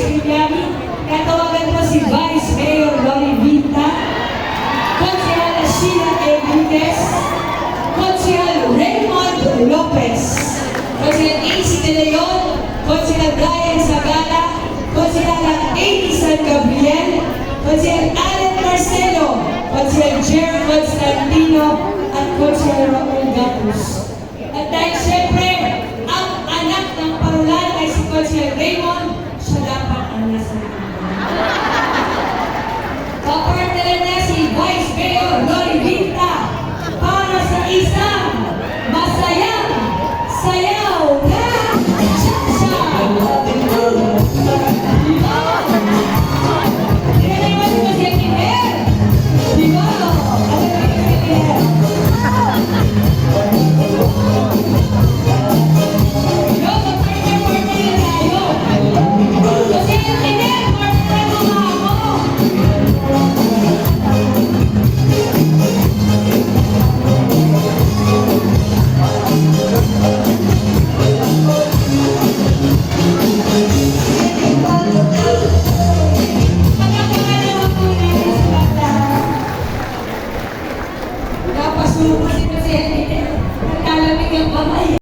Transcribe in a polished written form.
Bibiani. Tatawagan po si Vice Mayor Lori Vinta, Konsehal Sheila Enriquez, Konsehal Raymond Lopez, Konsehal AC De Leon, Konsehal Brian Sagala, Konsehal Amy San Gabriel, Konsehal Allen Marcelo, Konsehal Jer Constantino, at Konsehal Raul Gatus. At dahil siyempre, ang anak ng parulan ay si Konsehal Raymond